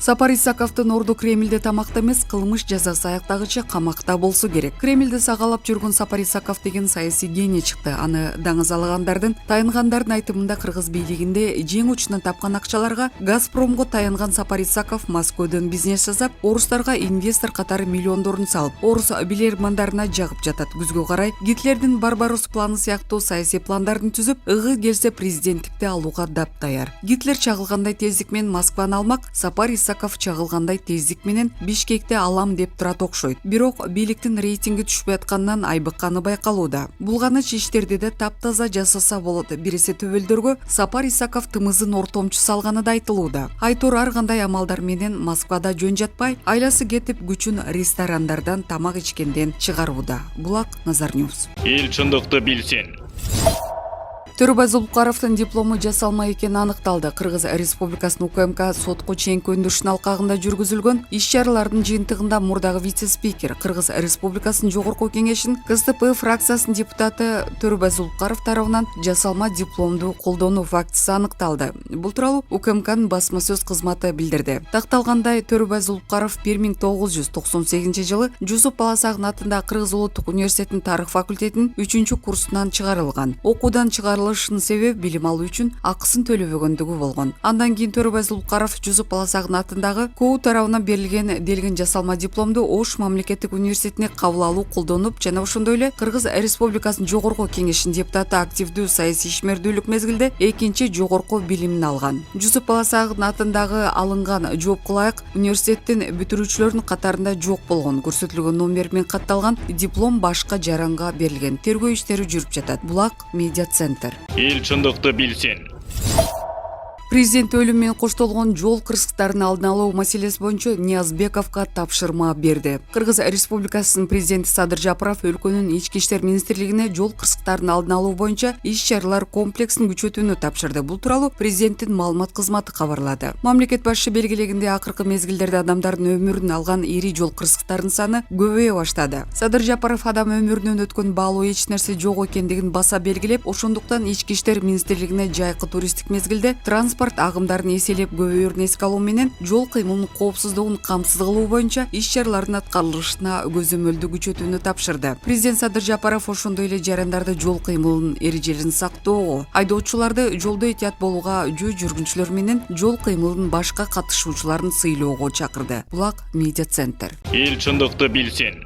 Сапар Исаковдун орду Кремльде тамакта эмес, кылмыш жазасы аяктагыча камакта болсу керек. Кремльде сагалап жүргөн Сапар Исаков деген саясий гений чыкты. Аны даңазалагандардын, тайынгандардын айтымында кыргыз бийлигинде жең учунан тапкан акчаларга Газпромго таянган Сапар Исаков Москвадан бизнес жасап, орустарга инвестор катары миллиондорун салып, орус билермандарына жагып жатат. Күзгө карай Гитлердин Барбарос планы сыяктуу саясий пландарын түзүп, ыгы келсе президенттикти алууга даяр. Гитлер чагылгандай тездик менен Москваны алмак, Сапар Исаков чагылгандай тездик менен Бишкекти алам деп турат окшойт. Бирок бийликтин рейтинги түшпөй аткандан айбыкканы байкалууда. Булганыч иштерди да таптаза жасаса болот. Бириси төбөлдөргө Сапар Исаков тымызын ортомчу салганы да айтылууда. Айтор ар кандай амалдар менен Москвада жөн жатпай, айласы кетип күчүн ресторандардан тамак ичкенден чыгарууда. Булак Назар Ньюс. Эл чындыкты билсин. Төрөбай Зулукаровдун диплому жасалма экени аныкталды. Кыргыз Республикасынын УКМК сотко чейинки өндүрүшүнүн алкагында жүргүзүлгөн иш-чаралардын жыйынтыгында мурдагы вице-спикер, Кыргыз Республикасынын жогорку кеңешинин КСДП фракциясынын депутаты Төрөбай Зулукаров тарабынан жасалма дипломду колдонуу фактысы аныкталды. Бул тууралуу УКМКнын басма сөз кызматы билдирди. Такталгандай, Төрөбай Зулукаров 1998 Жусуп Баласагын атындагы Кыргыз Улуттук университетинин тарых факультетинин 3-курсунан чыгарылган. Окуудан чыгарылышынын себеби билим алуу үчүн акысын төлөбөгөндүгү болгон. Андан кийин Төрөбай Зулукаров Жусуп Баласагын атындагы КОУ тарабынан берилген делген жасалма дипломду Ош мамлекеттик университетине кабыл алуу колдонуп, жана ошондой эле Кыргыз Республикасынын жогорку кеңешинин депутаты активдүү саясий ишмердүүлүк мезгилде экинчи жогорку билимин алган. Жусуп Баласагын атындагы алынган жоопко ылайык университеттин бүтүрүүчүлөрүнүн катарында жок болгон. Көрсөтүлгөн номер менен катталган диплом башка жаранга берилген. Тергөө иштери жүрүп жатат. Булак медиа центр. Эл чындыкты билсин. Президент өлүм менен коштолгон жол кырсыктарын алдын алуу маселеси боюнча Ниязбековго тапшырма берди. Кыргыз Республикасынын президенти Садыр Жапаров өлкөнүн ички иштер министрлигине жол кырсыктарын алдын алуу боюнча иш-чаралар комплексин күчөтүүнү тапшырды. Бул тууралуу президенттин маалымат кызматы кабарлады. Мамлекет башчы белгилегендей, акыркы мезгилдерде адамдардын өмүрүн алган ири жол кырсыктарынын саны көбөйө баштады. Садыр Жапаров адам өмүрүнөн өткөн баалуу эч нерсе жок экендигин баса белгилеп, ошондуктан ички иштер министрлигине жайкы туристтик мезгилде транспорт агымдарын эселеп көбөйөрүн эске алуу менен жол кыймылынын коопсуздугун камсыз кылуу боюнча иш-чаралардын аткарылышына көзөмөлдү күчөтүүнү тапшырды. Президент Садыр Жапаров ошондой эле жарандарды жол кыймылынын эрежелерин сактоого, айдоочуларды жолдо этият болууга, жөө жүргүнчүлөр менен жол кыймылынын башка катышуучуларын сыйлоого чакырды. Булак медиа центр. Эл чындыкты билсин.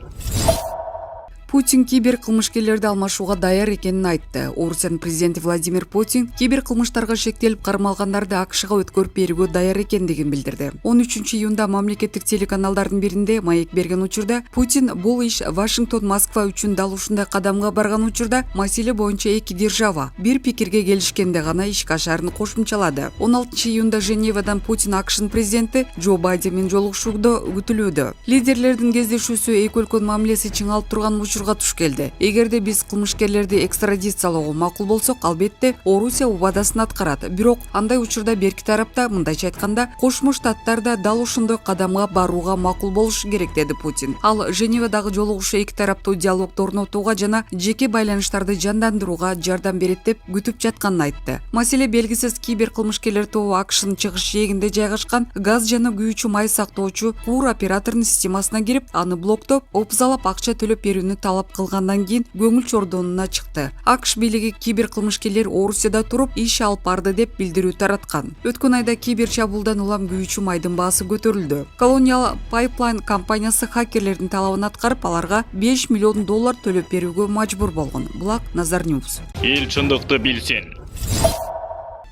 Путин кибер кылмышкерлерди алмашууга даяр экенин айтты. Орусиянын президенти Владимир Путин кибер кылмыштарга шектелип кармалгандарды АКШга өткөрүп берүүгө даяр экендигин билдирди. 13-июнда мамлекеттик телеканалдардын биринде маек берген учурда Путин бул иш Вашингтон Москва үчүн дал ушундай кадамга барган учурда маселе боюнча эки держава бир пикирге келишкенде гана ишке ашаарын кошумчалады. 16-июнда Женевадан Путин АКШнын президенти Джо Байден менен жолугушууда күтүлүүдө. Лидерлердин кездешүүсү эки өлкөнүн мамилеси чыңалып турган туш келди. Эгерде биз кылмышкерлерди экстрадициялоого макул болсок, албетте Орусия убадасын аткарат. Бирок андай учурда берки тарапта, мындайча айтканда, Кошмо Штаттар да дал ошондой кадамга барууга макул болушу керек, деди Путин. Ал Женевадагы жолугушуу эки тараптуу диалогду орнотууга жана жеке байланыштарды жандандырууга жардам берет деп күтүп жатканын айтты. Маселе белгисиз кибер кылмышкерлер тобу АКШнын чыгыш жээгинде жайгашкан газ жана күйүүчү май сактоочу Кур операторунун системасына кирип, аны блоктоп, опузалап акча төлөп берүүнү талап кылгандан кийин көңүл чордонуна чыкты. АКШ бийлиги кибер кылмышкерлер Орусияда туруп иш алып барды деп билдирүү тараткан. Өткөн айда кибер чабуулдан улам күйүүчү майдын баасы көтөрүлдү. Colonial Pipeline компаниясы хакерлердин талабын аткарып, аларга $5 миллион төлөп берүүгө мажбур болгон. Булак Назар Ньюс. Эл чындыкты билсин.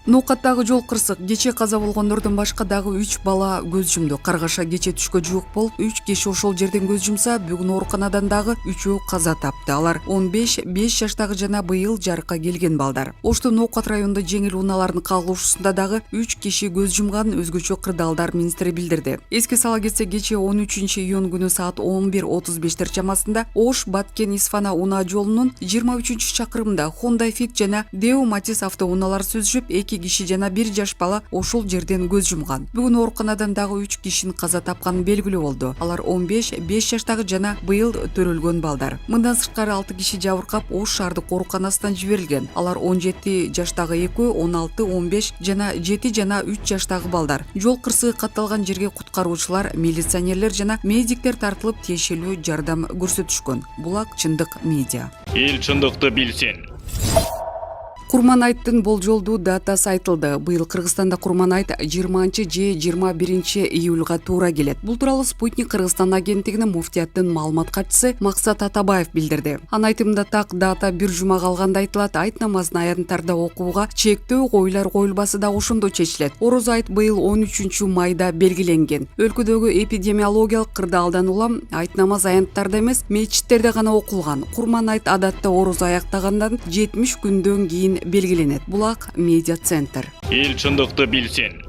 Ноокаттагы жол кырсык. Кече каза болгондордун башка дагы 3 бала көз жумду. Каргаша кече түшкө жуук болуп, 3 киши ошол жерден көз жумса, бүгүн ооруканадан дагы 3-өө каза тапты. Алар 15, 5 жаштагы жана быйыл жарыкка келген балдар. Оштун Ноокат районунда жеңил унаалардын кагылышуусунда дагы 3 киши көз жумганын өзгөчө кырдаалдар министри билдирди. Эске сала кетсек, кече 13-июнь күнү саат 11:35 чамасында Ош Баткен Исфана унаа жолунун 23-чакырымында Honda Fit жана Deo Matiz автоунаалары сүзүшүп, 2 киши жана 1 жаш бала ошол жерден көз жумган. Бүгүн ооруканадан дагы 3 кишинин каза тапканы белгилүү болду. Алар 15, 5 жаштагы жана быйыл төрөлгөн балдар. Мындан сырткары 6 киши жабыркап Ош шаардык ооруканасынан жиберилген. Алар 17 жаштагы 2, 16, 15 жана 7 жана 3 жаштагы балдар. Жол кырсыгы катталган жерге куткаруучулар, милиционерлер жана медиктер тартылып тиешелүү жардам көрсөтүшкөн. Булак Чындык медиа. Эл чындыкты билсин. Курман айттын болжолдуу датасы айтылды. Быйыл Кыргызстанда Курман айт 20 же 21 июлга туура келет. Бул тууралуу Спутник Кыргызстан агенттигинин муфтияттын маалымат катчысы Максат Атабаев билдирди. Анын айтымында так дата бир жума калганда айтылат. Айт намазын аянттарда окууга чектөө коюлар коюлбасы да ошондо чечилет. Ороз айт быйыл 13 майда белгиленген. Өлкөдөгү эпидемиологиялык кырдаалдан улам айт намаз аянттарда эмес, мечиттерде гана окулган. Курман айт адатта ороз аяктагандан 70 күндөн кийин белгиленет. Булак медиа центр. Эл чындыкты билсин.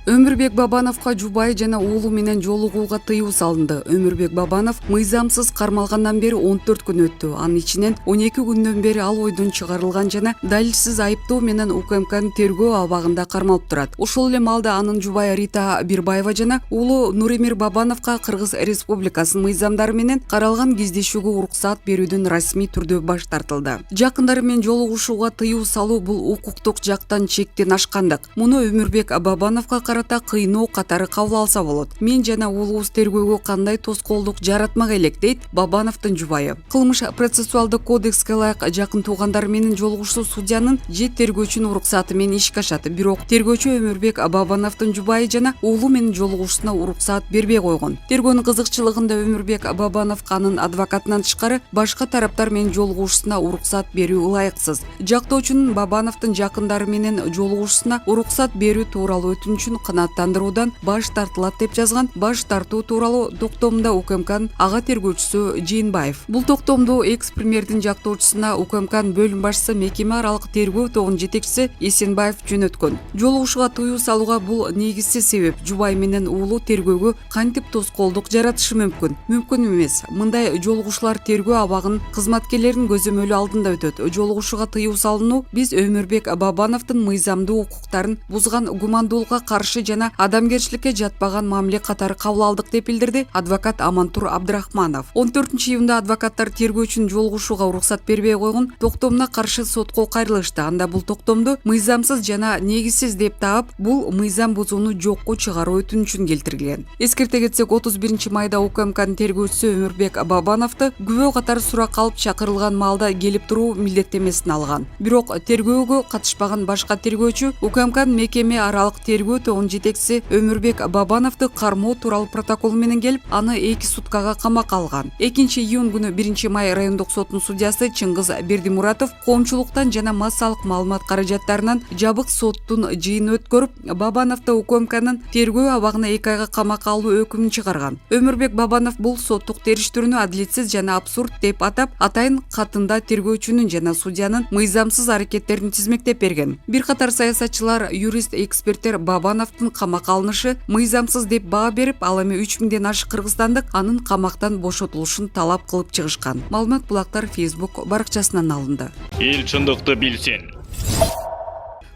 Өмүрбек Бабановго жубайы жана уулу менен жолугууга тыюу салынды. Өмүрбек Бабанов мыйзамсыз кармалгандан бери 14 күн өттү. Анын ичинен 12 күндөн бери ал ойдон чыгарылган жана далилсиз айыптоо менен УКМКнын тергөө абагында кармалып турат. Ошол эле маалда анын жубайы Рита Бирбаева жана уулу Нуремир Бабановго Кыргыз Республикасынын мыйзамдары менен каралган кездешүүгө уруксаат берүүдөн расмий түрдө баш тартылды. Жакындары менен жолугушууга тыюу салуу бул укуктук жактан чектен ашкандык. Муну Өмүрбек Бабановго карата кыйноо катары кабыл алса болот. Мен жана уулубуз тергөөгө кандай тоскоолдук жаратмак элек, дейт Бабановдун жубайы. Кылмыш процессуалдык кодекске ылайык жакын туугандары менен жолугушуу судьянын же тергөөчүнүн уруксаты менен ишке ашат. Бирок тергөөчү Өмүрбек Бабановдун жубайы жана уулу менен жолугушууна уруксаат бербей койгон. Тергөөнүн кызыкчылыгында Өмүрбек Бабанов анын адвокатынан тышкары башка тараптар менен жолугушууна уруксаат берүү ылайыксыз. Жактоочунун Бабановдун жакындары менен жолугушууна уруксаат берүү тууралуу өтүнүчүн канааттандыруудан баш тартылат деп жазган баш тартуу тууралуу токтомунда УКМКнын ага тергөөчүсү Жээнбаев. Бул токтомду экс-премьердин жактоочусуна УКМКнын бөлүм башчысы мекеме аралык тергөө тобунун жетекчиси Эсенбаев жөнөткөн. Жолугушууга тыюу салууга бул негизсиз себеп. Жубай менен уулу тергөөгө кантип тоскоолдук жаратышы мүмкүн? Мүмкүн эмес. Мындай жолугушуулар тергөө абагынын кызматкерлеринин көзөмөлү алдында өтөт. Жолугушууга тыюу салынуу биз Өмүрбек Бабановдун мыйзамдуу укуктарын бузган гумандуулукка каршы жана адамгерчиликке жатпаган мамиле катары кабыл алдык деп билдирди адвокат Амантур Абдрахманов. 14-июнда адвокаттар тергөөчүнүн жолугушууга уруксат бербей койгон токтомуна каршы сотко кайрылышты. Анда бул токтомду мыйзамсыз жана негизсиз деп таап, бул мыйзам бузууну жокко чыгаруу өтүнүчүн келтирилген. Эскерте кетсек, 31 майда УКМКнын тергөөчүсү Өмүрбек Бабановду күбө катары суракка алып чакырылган маалда келип туруу милдеттемесин алган. Бирок тергөөгө катышпаган башка тергөөчү УКМКнын мекеме аралык тергөө тобунун жетекчиси Өмүрбек Бабановду кармоо тууралуу протокол менен келип, аны 2 суткага камакка алган. 2 июнь күнү 1 май райондук соттун судьясы Чыңгыз Бердимуратов коомчулуктан жана массалык маалымат каражаттарынан жабык соттун жыйынын өткөрүп, Бабановду УКМКнын тергөө абагына 2 айга камакка алуу өкүмүн чыгарган. Өмүрбек Бабанов бул соттук териштирүүнү адилетсиз жана абсурд деп атап, атайын катында тергөөчүнүн жана судьянын мыйзамсыз аракеттерин тизмектеп берген. Бир катар саясатчылар, юрист, эксперттер Бабановдун камакка алынышы мыйзамсыз деп баа берип, ал эми 3000ден ашык кыргызстандык анын камактан бошотулушун талап кылып чыгышкан. Маалымат булактар Facebook баракчасынан алынды. Эл чындыкты билсин.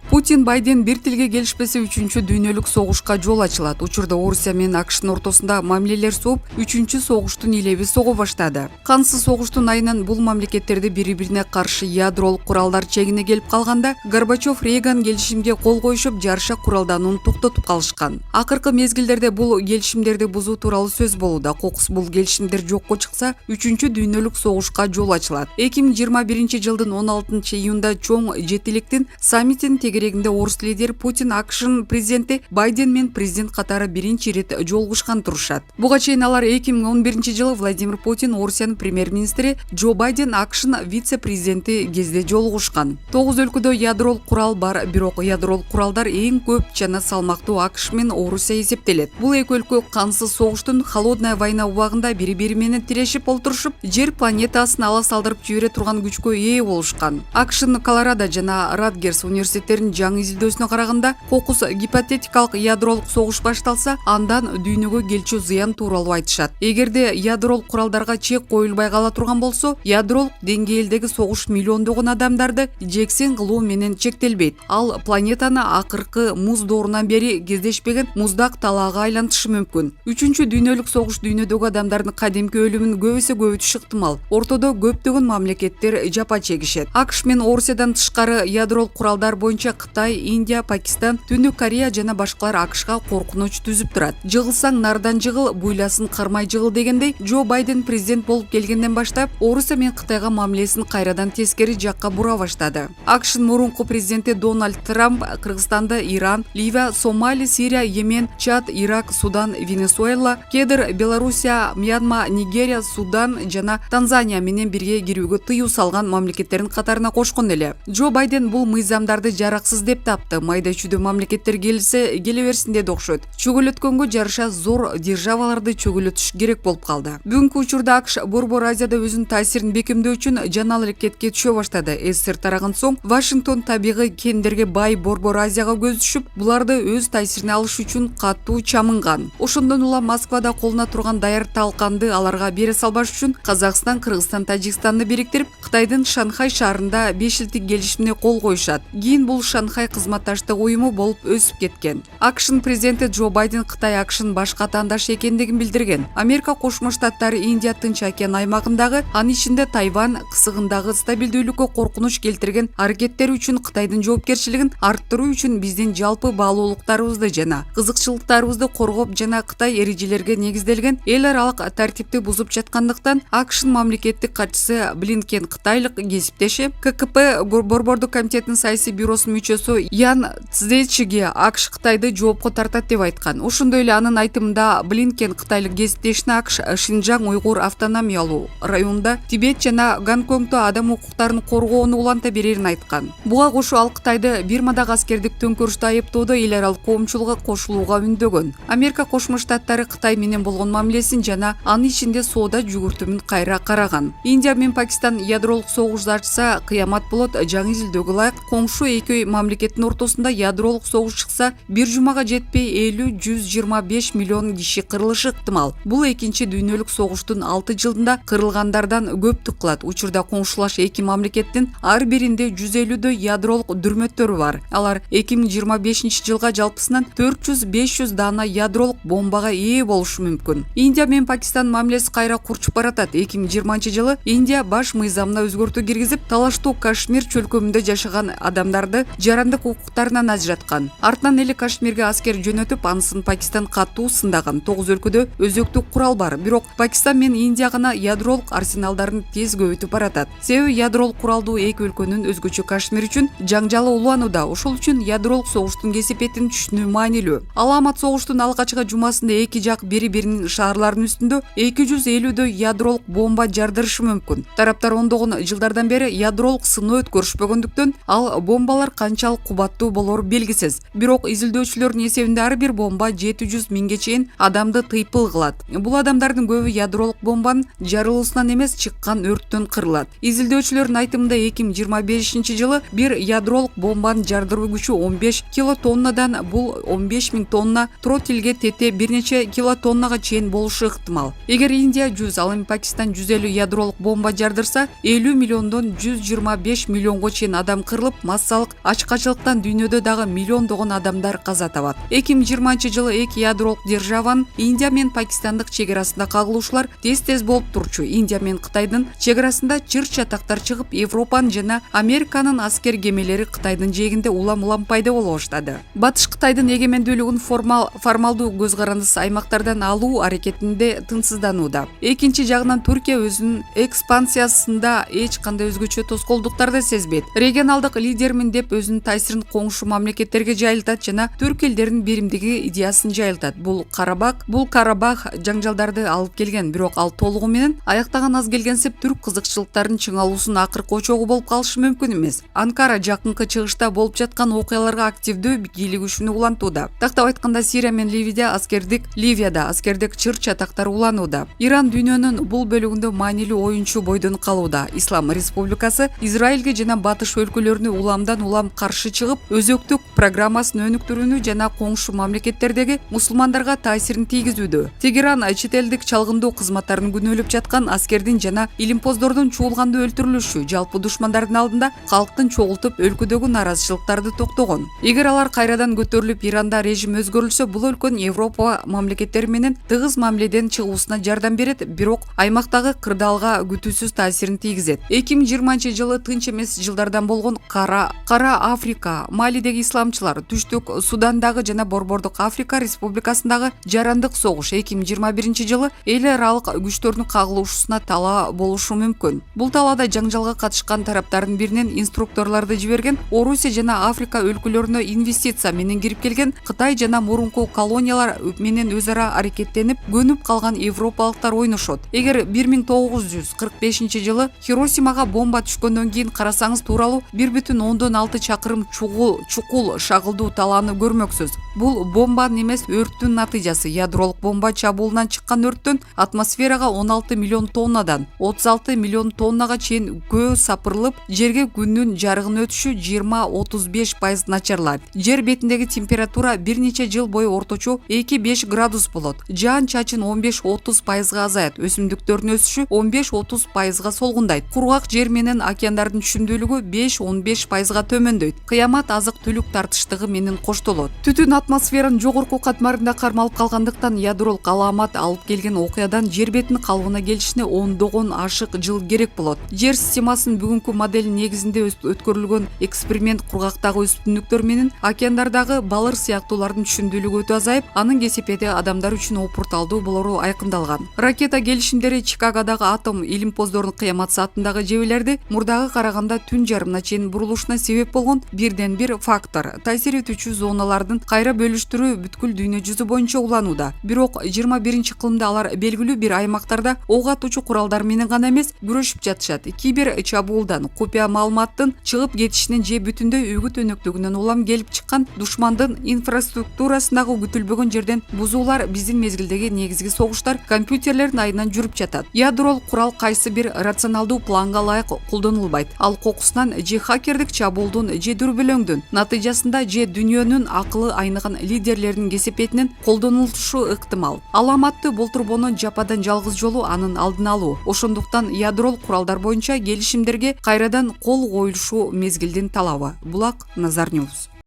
Путин Байден бир тилге келишпесе 3-чү дүйнөлүк согушка жол ачылат. Учурда Орусия менен АКШтын ортосунда мамилелер сууп, 3-чү согуштун илеби сого баштады. Кансыз согуштун айынан бул мамлекеттерде бири-бирине каршы ядролук куралдар чегине келип калганда, Горбачев, Рейган келишимге кол коюшуп, жарыша куралданууну токтотуп калышкан. Акыркы мезгилдерде бул келишимдерди бузуу тууралуу сөз болууда. Кокус бул келишимдер жокко чыкса, 3-чү дүйнөлүк согушка жол ачылат. 2021 жылдын 16 июнда чоң жетиликтин саммитин тегерегинде орус лидери Путин АКШнын президенти Байден менен президент катары биринчи ирет жолугушкан турушат. Буга чейин алар 2011 жылы Владимир Путин Орусиянын премьер-министри, Джо Байден АКШнын вице-президенти кезде жолугушкан. 9 өлкөдө ядролук курал бар, бирок ядролук куралдар эң көп жана салмактуу АКШ менен Орусия эсептелет. Бул эки өлкө кансыз согуштун холодная война убагында бири-бири менен тирешип олтурушуп, жер планетасын ала салдырып жибере турган күчкө ээ болушкан. АКШнын Колорадо жана Радгерс университеттеринин комитетинин жаңы изилдөөсүнө караганда, кокус гипотетикалык ядролук согуш башталса, андан дүйнөгө келчү зыян тууралуу айтышат. Эгерде ядролук куралдарга чек коюлбай кала турган болсо, ядролук деңгээлдеги согуш миллиондогон адамдарды жексен кылуу менен чектелбейт. Ал планетаны акыркы муз доорунан бери кездешпеген муздак талаага айлантышы мүмкүн. Үчүнчү дүйнөлүк согуш дүйнөдөгү адамдардын кадимки өлүмүн көп эсе көбөйтүшү ыктымал. Ортодо көптөгөн мамлекеттер жапа чегишет. АКШ менен Орусиядан тышкары ядролук куралдар боюнча Кытай, Индия, Пакистан, Түндүк Корея жана башкалар АКШга коркунуч түзүп турат. Жыгылсаң нардан жыгыл, буйласын кармай жыгыл дегендей, Джо Байден президент болуп келгенден баштап Орусия менен Кытайга мамилесин кайрадан тескери жакка бура баштады. АКШнын мурунку президенти Дональд Трамп Кыргызстанды Иран, Ливия, Сомали, Сирия, Йемен, Чад, Ирак, Судан, Венесуэла, Кедр, Белоруссия, Мьянма, Нигерия, Судан жана Танзания менен бирге кирүүгө тыюу салган мамлекеттердин катарына кошкон эле. Джо Байден бул мыйзамдарды жараксыз деп тапты. Майда чүйдө мамлекеттер келсе келе берсин деди окшойт. Чөгөлөткөнгө жараша зор державаларды чөгөлөтүш керек болуп калды. Бүгүнкү учурда АКШ Борбор Азияда өзүнүн таасирин бекемдөө үчүн жанал аракетке түшө баштады. СССР тараган соң Вашингтон табигый кендерге бай Борбор Азияга көз түшүп, буларды өз таасирине алыш үчүн катуу чамынган. Ошондон улам Москвада колуна турган даяр талканды аларга бере салбаш үчүн Казакстан, Кыргызстан, Тажикстанды бириктирип, Кытайдын Шанхай шаарында 5 жылдык келишимине кол коюшат. Кийин бул Шанхай кызматташтык уюму болуп өсүп кеткен. АКШнын президенти Джо Байден Кытай АКШнын баш катаандаш экендигин билдирген. Америка Кошмо Штаттары Индия Тынч океан аймагындагы, анын ичинде Тайвань кысыгындагы стабилдүүлүккө коркунуч келтирген аракеттери үчүн Кытайдын жоопкерчилигин арттыруу үчүн биздин жалпы баалуулуктарыбызды жана кызыкчылыктарыбызды коргоп жана Кытай эрежелерге негизделген эл аралык тартипти бузуп жаткандыктан АКШнын мамлекеттик катчысы Блинкен кытайлык кесиптеши ККП Борбордук комитетинин саясий бюросунун мүчөсү Ян Цзечиге АКШ Кытайды жоопко тартат деп айткан. Ошондой эле анын айтымында Блинкен кытайлык кесиптешине АКШ Шинжаң уйгур автономиялуу районунда Тибет жана Гонконгдо адам укуктарын коргоону уланта берерин айткан. Буга кошо ал Кытайды Бирмадагы аскердик төңкөрүштү айыптоодо эл аралык коомчулукка кошулууга үндөгөн. Америка Кошмо Штаттары Кытай менен болгон мамилесин жана анын ичинде соода жүгүртүүмүн кайра караган. Индия менен Пакистан ядролук согуш ачса кыямат болот. Жаңы изилдөөгө ылайык коңшу эки мамлекеттин ортосунда ядролук согуш чыкса, бир жумага жетпей 50-125 миллион киши кырылышы ыктымал. Бул экинчи дүйнөлүк согуштун 6 жылдында кырылгандардан көптүк кылат. Учурда коңшулаш эки мамлекеттин ар биринде 150дөй ядролук дүрмөттөрү бар. Алар 2025 жылга жалпысынан 400-500 дана ядролук бомбага ээ болушу мүмкүн. Индия менен Пакистан мамилеси кайра курчуп баратат. 2020 жылы Индия баш мыйзамына өзгөртүү киргизип, талаштуу Кашмир чөлкөмүндө жашаган адамдарды жарандык укуктарынан ажыраткан. Артынан эле Кашмирге аскер жөнөтүп, анысын Пакистан катуу сындаган. 9 өлкөдө өзөктүк курал бар. Бирок Пакистан менен Индия гана ядролук арсеналдарын тез көбөйтүп баратат. Себеби ядролук куралдуу эки өлкөнүн өзгөчө Кашмир үчүн жаңжалы уланууда. Ошол үчүн ядролук согуштун кесепетин түшүнүү маанилүү. Аламат согуштун алгачкы жумасында эки жак бири-биринин шаарларынын үстүндө 250дөй ядролук бомба жардырышы мүмкүн. Тараптар ондогон жылдардан бери ядролук сыноо өткөрүшпөгөндүктөн ал бомбалар канчалык кубаттуу болору белгисиз. Бирок изилдөөчүлөрдүн эсебинде ар бир бомба 700 миңге чейин адамды тыйпыл кылат. Бул адамдардын көбү ядролук бомбанын жарылуусунан эмес, чыккан өрттөн кырылат. Изилдөөчүлөрдүн айтымында 2025 жылы бир ядролук бомбанын жардыруу күчү 15 килотоннадан бул 15 миң тонна тротилге тете бир нече килотоннага чейин болушу ыктымал. Эгер Индия 100, ал эми Пакистан 150 ядролук бомба жардырса, 50 миллиондон 125 миллионго чейин адам кырылып, массалык ачкачылыктан дүйнөдө дагы миллиондогон адамдар каза табат. 2020 жылы эки ядролук державанын Индия менен Пакистандык чегарасында кагылышуулар тез-тез болуп турчу. Индия менен Кытайдын чегарасында чыр-чатактар чыгып, Европанын жана Американын аскер кемелери Кытайдын жээгинде улам-улам пайда боло баштады. Батыш Кытайдын эгемендүүлүгүн формалдуу көз карандысыз аймактардан алуу аракетинде тынчсызданууда. Экинчи жагынан Түркия өзүнүн экспансиясында эч кандай өзгөчө тоскоолдуктарды сезбейт. Регионалдык лидермин деп өзүнүн таасирин коңшу мамлекеттерге жайылтат жана түрк элдеринин биримдиги идеясын жайылтат. Бул Карабах жаңжалдарды алып келген, бирок ал толугу менен аяктаган аз келгенсип түрк кызыкчылыктарынын чыңалуусунун акыркы очогу болуп калышы мүмкүн эмес. Анкара жакынкы чыгышта болуп жаткан окуяларга активдүү бийлик күчүн улантууда. Тактап айтканда Сирия менен Ливияда аскердик чыр-чатактар уланууда. Иран дүйнөнүн бул бөлүгүндө маанилүү оюнчу бойдон калууда. Ислам Республикасы Израилге жана батыш өлкөлөрүнө уламдан улам каршы чыгып, өзөктүк программасын өнүктүрүүнү жана коңшу мамлекеттердеги мусулмандарга таасирин тийгизүүдө. Тегеран чет элдик чалгындоо кызматтарын күнөөлөп жаткан аскердин жана илимпоздордун чуулганда өлтүрүлүшү жалпы душмандардын алдында калктын чогултуп өлкөдөгү наразычылыктарды токтогон. Эгер алар кайрадан көтөрүлүп Иранда режим өзгөрүлсө, бул өлкөнүн Европа мамлекеттери менен тыгыз мамиледен чыгуусуна жардам берет, бирок аймактагы кырдаалга күтүүсүз таасирин тийгизет. 2020-жылы тынч эмес жылдардан болгон Кара Африка, Малидеги исламчылар, Түштүк Судандагы жана Борбордук Африка Республикасындагы жарандык согуш 2021-жылы эл аралык күчтөрдүн кагылышуусуна талаа болушу мүмкүн. Бул талаада жаңжалга катышкан тараптардын биринен инструкторлорду жиберген, Орусия жана Африка өлкөлөрүнө инвестиция менен кирип келген Кытай жана мурунку колониялар менен өз ара аракеттенип, көнүп калган европалыктар ойношот. Эгер 1945-жылы Хиросимага бомба түшкөндөн кийин карасаңыз, тууралуу 1,6 чакырым чукул шагылдуу талааны көрмөксүз. Бул бомбанын эмес, өрттүн натыйжасы. Ядролук бомба чабуулунан чыккан өрттөн атмосферага 16 миллион тоннадан 36 миллион тоннага чейин көө сапырылып, жерге күндүн жарыгын өтүшү 20-35% начарлайт. Жер бетиндеги температура бир нече жыл бою орточо 2-5 градус болот. Жаан чачын 15-30% азаят. Өсүмдүктөрдүн өсүшү 15-30% солгундайт. Кургак жер менен океандардын түшүмдүүлүгү 5-15% төмөндөйт. Кыямат азык-түлүк тартыштыгы менен коштолот. Түтүн атмосферанын жогорку катмарында кармалып калгандыктан ядролук аламат алып келген окуядан жер бетинин калыбына келишине ондогон ашык жыл керек болот. Жер системасынын бүгүнкү модели негизинде өткөрүлгөн эксперимент кургактагы өсүмдүктөр менен океандардагы балыр сыяктуулардын түшүмдүүлүгү өтө азайып, анын кесепети адамдар үчүн опурталдуу болору айкындалган. Ракета келишимдери Чикагодагы атом илимпоздордун кыямат саатындагы жебелерди мурдагы караганда түн жарымына чейин бурулушуна себеп болгон бирден бир фактор. Таасир этүүчү зоналардын кайра бөлүштүрүү бүткүл дүйнө жүзү боюнча уланууда. Бирок 21-кылымда алар белгилүү бир аймактарда ок атуучу куралдар менен гана эмес, күрөшүп жатышат. Кибер чабуулдан, купуя маалыматтын чыгып кетишинен же бүтүндөй үгүт өнөктүгүнөн улам келип чыккан душмандын инфраструктурасындагы күтүлбөгөн жерден бузуулар биздин мезгилдеги негизги согуштар компьютерлердин айынан жүрүп жатат. Ядролук курал кайсы бир рационалдуу планга ылайык колдонулбайт. Ал кокусунан же хакердик чабуулдун же дүрбөлөңдүн натыйжасында же дүйнөнүн акылы айныган лидерлердин кесепетинен колдонулушу ыктымал. Аламатты болтурбоонун жападан жалгыз жолу анын алдын алуу. Ошондуктан ядролук куралдар боюнча келишимдерге кайрадан кол коюлушу мезгилдин талабы. Булак Назар Ньюс.